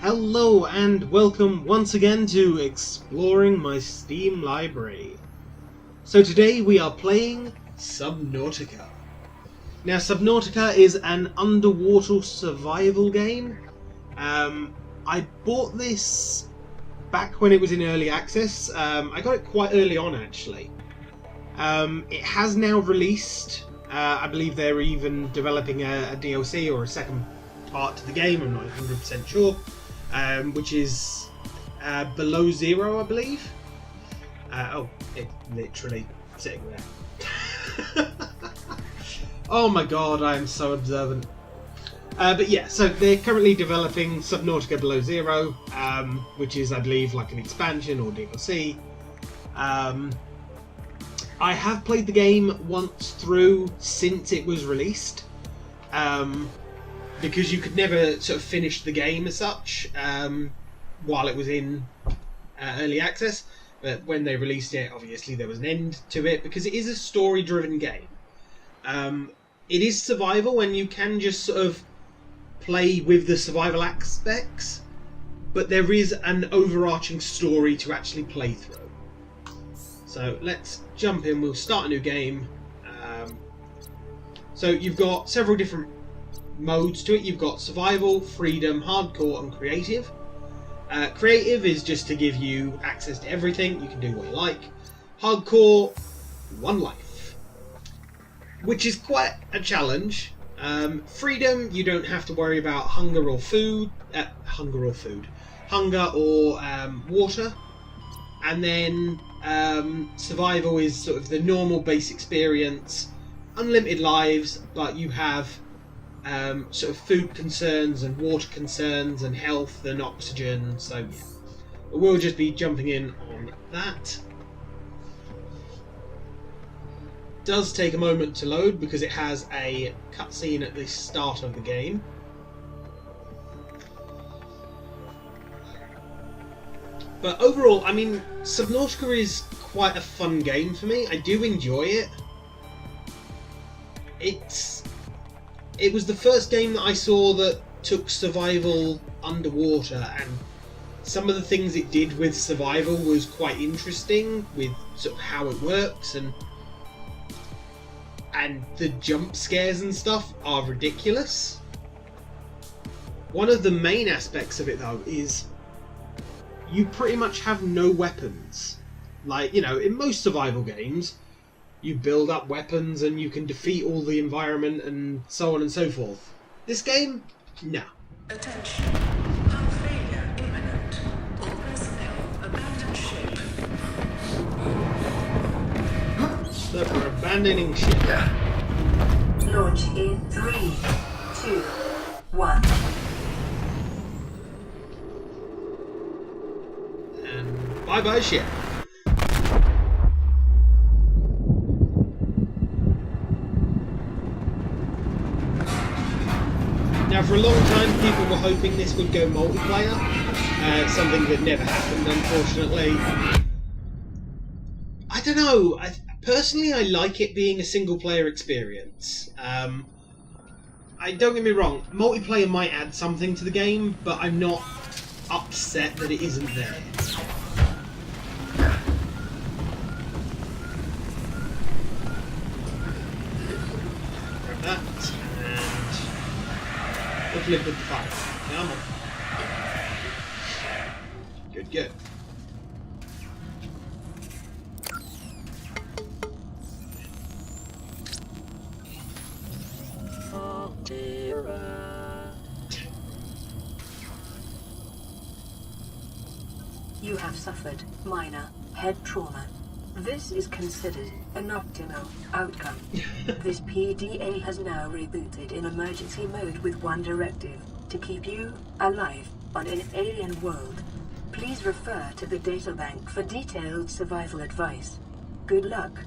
Hello and welcome once again to exploring my Steam library. So today we are playing Subnautica. Now Subnautica is an underwater survival game. I bought this back when it was in early access. I got it quite early on actually. It has now released. I believe they're even developing a DLC or a second part to the game, I'm not 100% sure. Which is below zero, I believe. Oh, it's literally sitting there. Oh my god, I am so observant. But yeah, so they're currently developing Subnautica Below Zero, which is, I believe, like an expansion or DLC. I have played the game once through since it was released. Because you could never sort of finish the game as such while it was in early access. But when they released it, obviously there was an end to it because it is a story-driven game. It is survival, and you can just sort of play with the survival aspects, but there is an overarching story to actually play through. So let's jump in. We'll start a new game. So you've got several different modes to it. You've got survival, freedom, hardcore and creative. Creative is just to give you access to everything. You can do what you like. Hardcore, one life, which is quite a challenge. Freedom, you don't have to worry about hunger or water. And then survival is sort of the normal base experience, unlimited lives, but you have sort of food concerns and water concerns and health and oxygen, so yeah. But we'll just be jumping in on that. It does take a moment to load because it has a cutscene at the start of the game. But overall, I mean, Subnautica is quite a fun game for me. I do enjoy it. It was the first game that I saw that took survival underwater, and some of the things it did with survival was quite interesting, with sort of how it works, and the jump scares and stuff are ridiculous. One of the main aspects of it though is you pretty much have no weapons. Like, you know, in most survival games you build up weapons and you can defeat all the environment and so on and so forth. This game? No. Attention. Hull failure imminent. All personnel abandon ship. So we're abandoning ship. Launch in 3, 2, 1. And bye-bye ship. Now, for a long time, people were hoping this would go multiplayer, something that never happened, unfortunately. I don't know. Personally, I like it being a single-player experience. Don't get me wrong, multiplayer might add something to the game, but I'm not upset that it isn't there. Grab that. Live with the fire. Come on. Good, good. You have suffered minor head trauma. This is considered an optimal outcome. This PDA has now rebooted in emergency mode with one directive: to keep you alive on an alien world. Please refer to the databank for detailed survival advice. Good luck.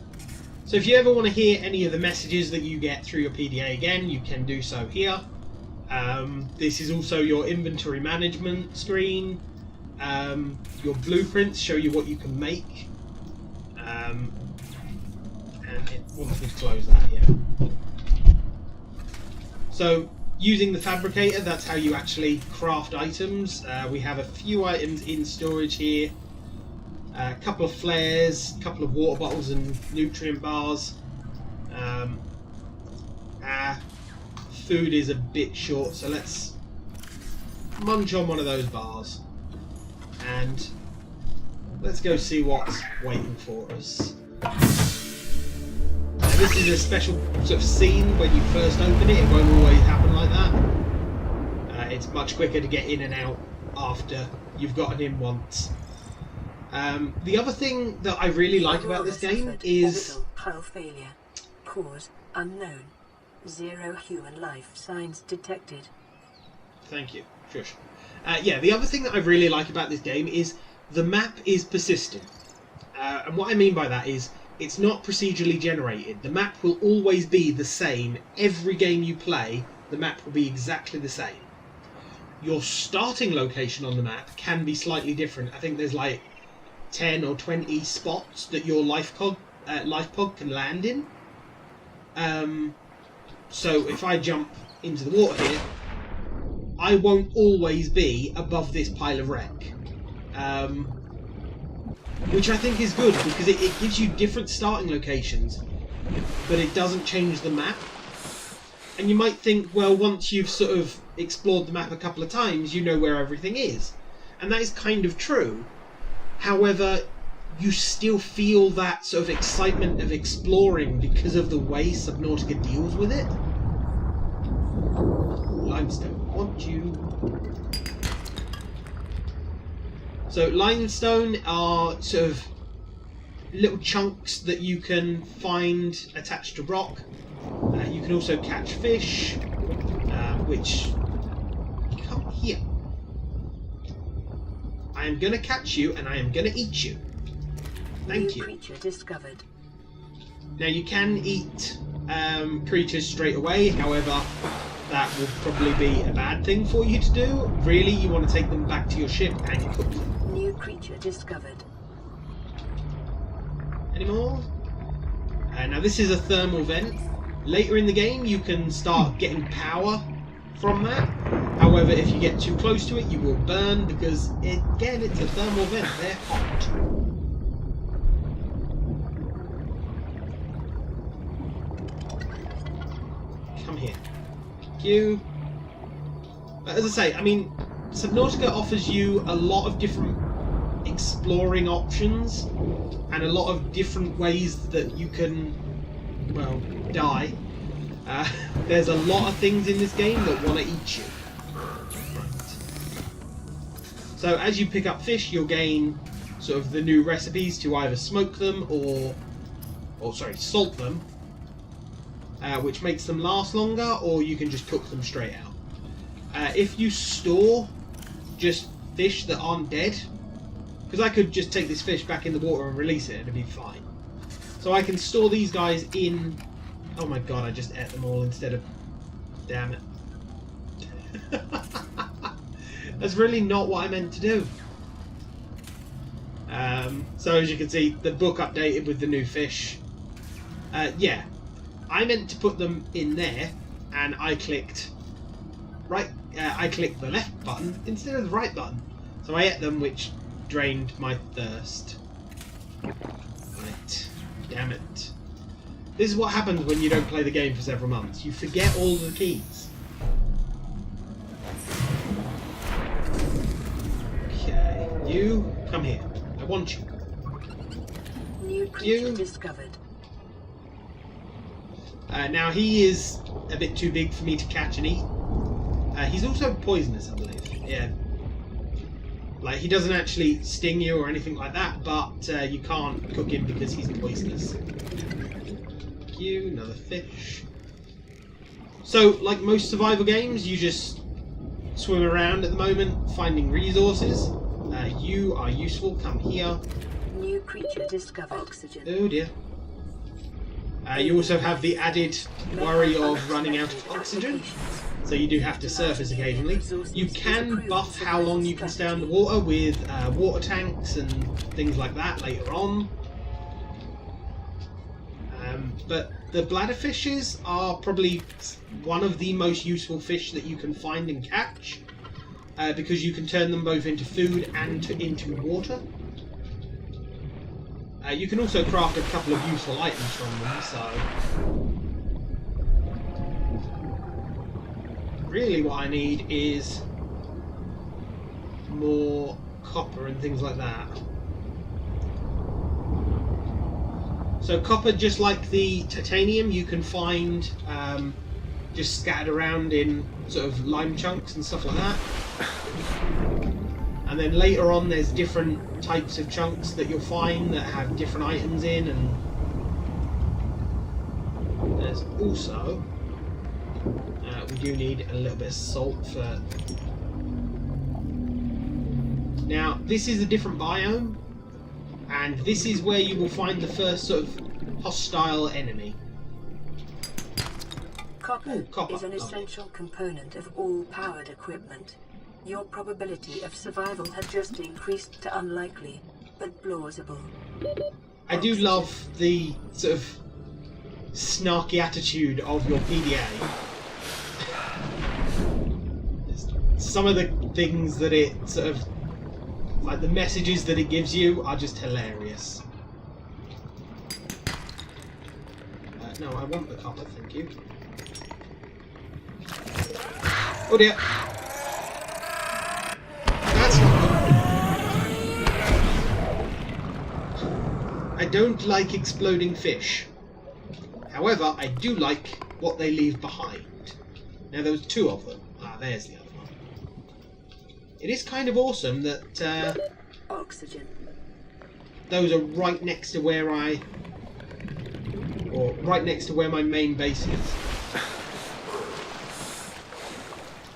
So if you ever want to hear any of the messages that you get through your PDA again, you can do so here. This is also your inventory management screen. Your blueprints show you what you can make. And it wants me to close that, yeah. So using the fabricator, that's how you actually craft items. We have a few items in storage here. A couple of flares, a couple of water bottles and nutrient bars. Food is a bit short, so let's munch on one of those bars. And let's go see what's waiting for us. This is a special sort of scene when you first open it. It won't always happen like that. It's much quicker to get in and out after you've gotten in once. The other thing that I really like about this game is... Hull failure. Cause unknown. 0 human life signs detected. Thank you. Shush. Yeah, the other thing that I really like about this game is the map is persistent. And what I mean by that is it's not procedurally generated. The map will always be the same. Every game you play, the map will be exactly the same. Your starting location on the map can be slightly different. I think there's like 10 or 20 spots that your life pod can land in. So if I jump into the water here, I won't always be above this pile of wreck. Which I think is good, because it gives you different starting locations, but it doesn't change the map. And you might think, well, once you've sort of explored the map a couple of times, you know where everything is. And that is kind of true. However, you still feel that sort of excitement of exploring because of the way Subnautica deals with it. Limestone, want you. So limestone are sort of little chunks that you can find attached to rock. You can also catch fish, which... Come here. I am going to catch you and I am going to eat you. Thank you. Creature discovered. Now you can eat creatures straight away, however that will probably be a bad thing for you to do. Really, you want to take them back to your ship and cook them. New creature discovered. Any more? Now this is a thermal vent. Later in the game you can start getting power from that. However, if you get too close to it you will burn, because again it's a thermal vent. They're hot. Come here. Thank you. As I say, I mean, Subnautica offers you a lot of different exploring options and a lot of different ways that you can, well, die. There's a lot of things in this game that want to eat you. Right. So as you pick up fish, you'll gain sort of the new recipes to either smoke them or salt them, which makes them last longer, or you can just cook them straight out. If you store just fish that aren't dead, because I could just take this fish back in the water and release it and it'd be fine. So I can store these guys in... Oh my god, I just ate them all instead of... Damn it. That's really not what I meant to do. So as you can see, the book updated with the new fish. Yeah, I meant to put them in there, and I clicked the left button instead of the right button. So I ate them, which drained my thirst. Right, damn it. This is what happens when you don't play the game for several months. You forget all the keys. Okay, you come here. I want you. New creature discovered. Now he is a bit too big for me to catch and eat. He's also poisonous, I believe. Yeah. Like, he doesn't actually sting you or anything like that, but you can't cook him because he's poisonous. Thank you. Another fish. So, like most survival games, you just swim around at the moment, finding resources. You are useful. Come here. New creature discovered. Oxygen. Oh dear. You also have the added worry of running out of oxygen, so you do have to surface occasionally. You can buff how long you can stay underwater with water tanks and things like that later on. But The bladderfishes are probably one of the most useful fish that you can find and catch, because you can turn them both into food and into water. You can also craft a couple of useful items from them, so... Really what I need is more copper and things like that. So copper, just like the titanium, you can find just scattered around in sort of lime chunks and stuff like that. And then later on there's different types of chunks that you'll find that have different items in, and there's also we do need a little bit of salt for... Now this is a different biome, and this is where you will find the first sort of hostile enemy. Copper is an essential component of all powered equipment. Your probability of survival has just increased to unlikely, but plausible. I do love the sort of snarky attitude of your PDA. Some of the things that it sort of... like the messages that it gives you are just hilarious. No, I want the copper, thank you. Oh dear! That's not good. I don't like exploding fish. However, I do like what they leave behind. Now there was two of them. Ah, there's the other one. It is kind of awesome that oxygen. Those are right next to where right next to where my main base is.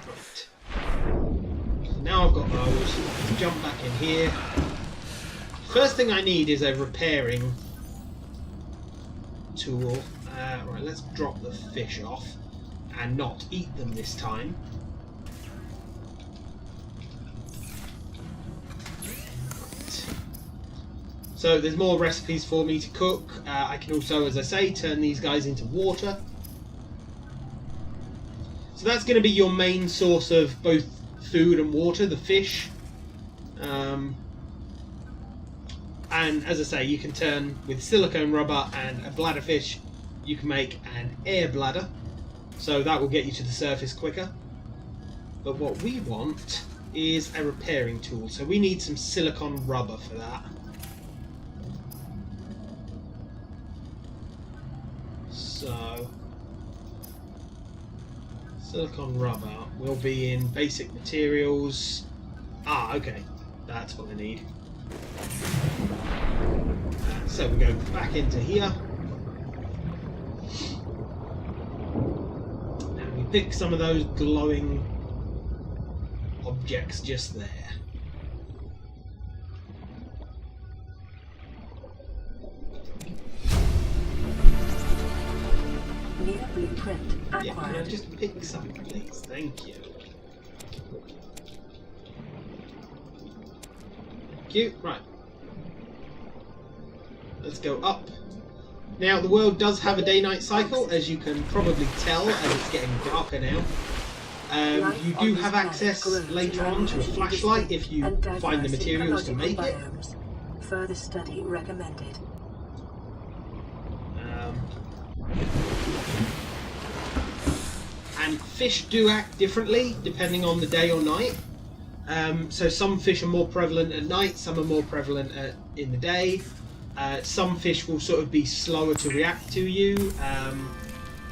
Right. So now I've got those. Let's jump back in here. First thing I need is a repairing tool. Right, let's drop the fish off and not eat them this time. So there's more recipes for me to cook. I can also, as I say, turn these guys into water. So that's going to be your main source of both food and water, the fish. And as I say, you can turn with silicone rubber and a bladderfish, you can make an air bladder. So that will get you to the surface quicker. But what we want is a repairing tool. So we need some silicone rubber for that. So, silicone rubber will be in basic materials. Ah, okay, that's what I need. So we go back into here. And we pick some of those glowing objects just there. New blueprint acquired. Yeah, can I just pick some, please? Thank you. Thank you. Right. Let's go up. Now, the world does have a day-night cycle, as you can probably tell, as it's getting darker now. You do have access later on to a flashlight if you find the materials to make it. Further study recommended. And fish do act differently depending on the day or night. So some fish are more prevalent at night, some are more prevalent in the day. Some fish will sort of be slower to react to you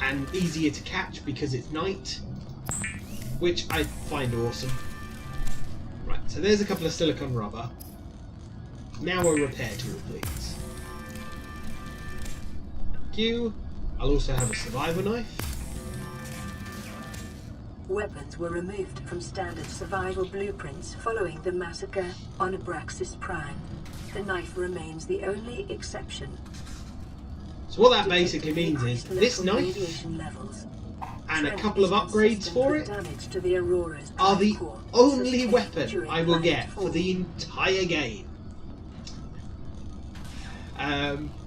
and easier to catch because it's night, which I find awesome. Right, so there's a couple of silicone rubber. Now a repair tool, please. Thank you. I'll also have a survivor knife. Weapons were removed from standard survival blueprints following the massacre on Abraxas Prime. The knife remains the only exception. So what that basically means is this knife and a couple of upgrades for it are the only weapon I will get for the entire game.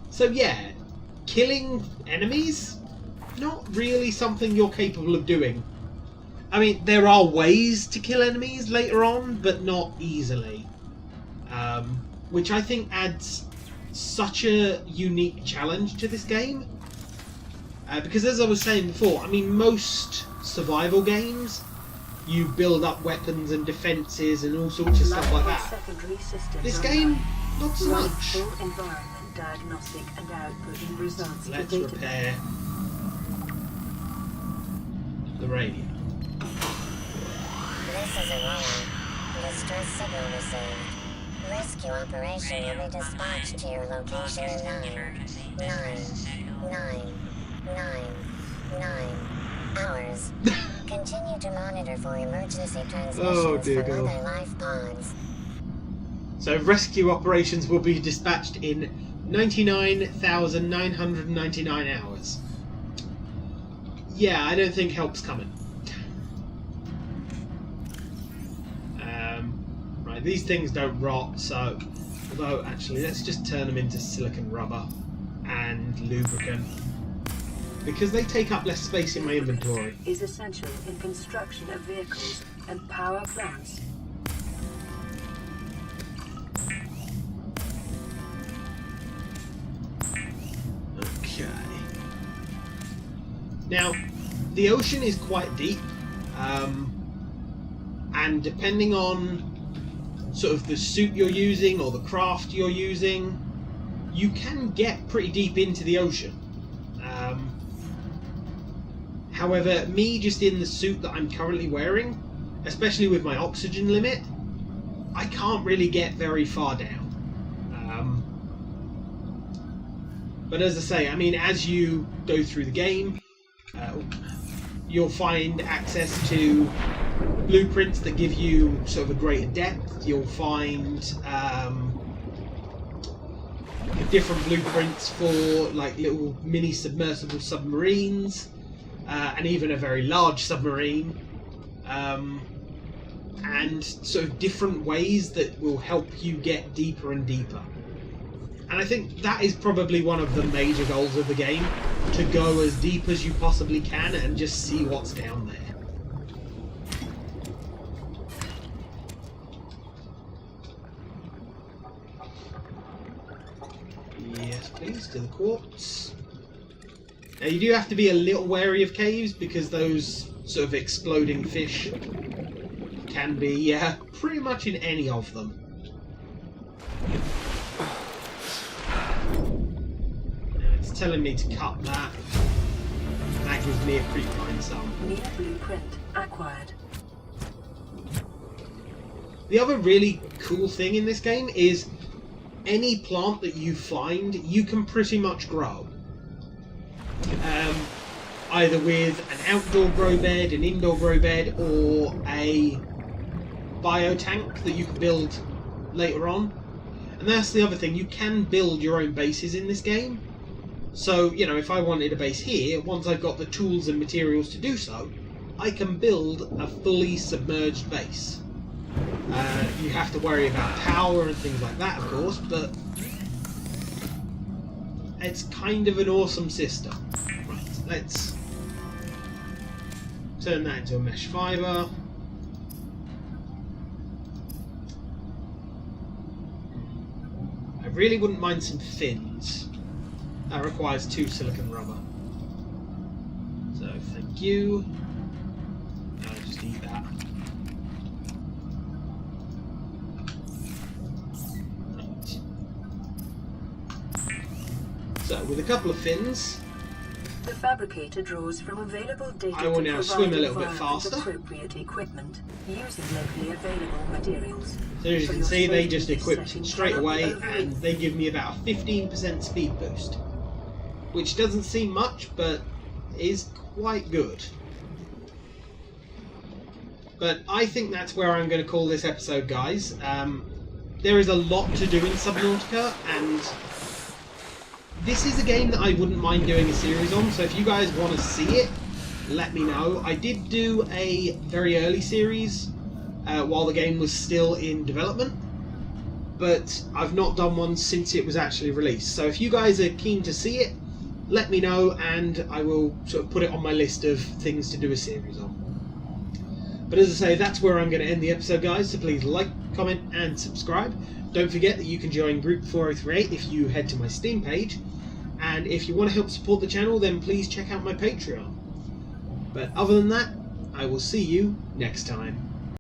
So yeah, killing enemies, not really something you're capable of doing. I mean, there are ways to kill enemies later on, but not easily. Which I think adds such a unique challenge to this game. Because as I was saying before, I mean, most survival games, you build up weapons and defences and all sorts of stuff like that. This game, not so much. Full environment diagnostic and outputting results. Let's repair the radio. This is Aurora. Distress signal received. Rescue operation will be dispatched to your location in 9 hours. Continue to monitor for emergency transmissions from other life pods. So rescue operations will be dispatched in 99,999 hours. Yeah, I don't think help's coming. Right, these things don't rot, so... Although, actually, let's just turn them into silicon rubber and lubricant. Because they take up less space in my inventory. Is essential in construction of vehicles and power plants. Okay. Now, the ocean is quite deep, and depending on sort of the suit you're using or the craft you're using, you can get pretty deep into the ocean. However, me just in the suit that I'm currently wearing, especially with my oxygen limit, I can't really get very far down. But as I say, I mean, as you go through the game, you'll find access to blueprints that give you sort of a greater depth. You'll find different blueprints for like little mini submersible submarines, and even a very large submarine, and sort of different ways that will help you get deeper and deeper. And I think that is probably one of the major goals of the game, to go as deep as you possibly can and just see what's down there. Yes, please, to the quartz. Now you do have to be a little wary of caves, because those sort of exploding fish can be pretty much in any of them. Now it's telling me to cut that. That gives me a pretty fine sum. New blueprint acquired. The other really cool thing in this game is any plant that you find, you can pretty much grow. Either with an outdoor grow bed, an indoor grow bed, or a biotank that you can build later on. And that's the other thing, you can build your own bases in this game. So, you know, if I wanted a base here, once I've got the tools and materials to do so, I can build a fully submerged base. You have to worry about power and things like that, of course, but it's kind of an awesome system. Right, let's turn that into a mesh fibre. I really wouldn't mind some fins. That requires 2 silicon rubber. So, thank you. I'll just eat that. So, with a couple of fins, The fabricator draws from available data I will now to swim a provide little bit environment faster. appropriate equipment using locally available materials. so as you For can your see, they safety, just this equipped setting straight cannot be away, overridden. and they give me about a 15% speed boost. Which doesn't seem much, but is quite good. But I think that's where I'm going to call this episode, guys. There is a lot to do in Subnautica, and this is a game that I wouldn't mind doing a series on, so if you guys want to see it, let me know. I did do a very early series while the game was still in development, but I've not done one since it was actually released. So if you guys are keen to see it, let me know, and I will sort of put it on my list of things to do a series on. But as I say, that's where I'm going to end the episode, guys, so please like, comment and subscribe. Don't forget that you can join Group 4038 if you head to my Steam page, and if you want to help support the channel, then please check out my Patreon. But other than that, I will see you next time.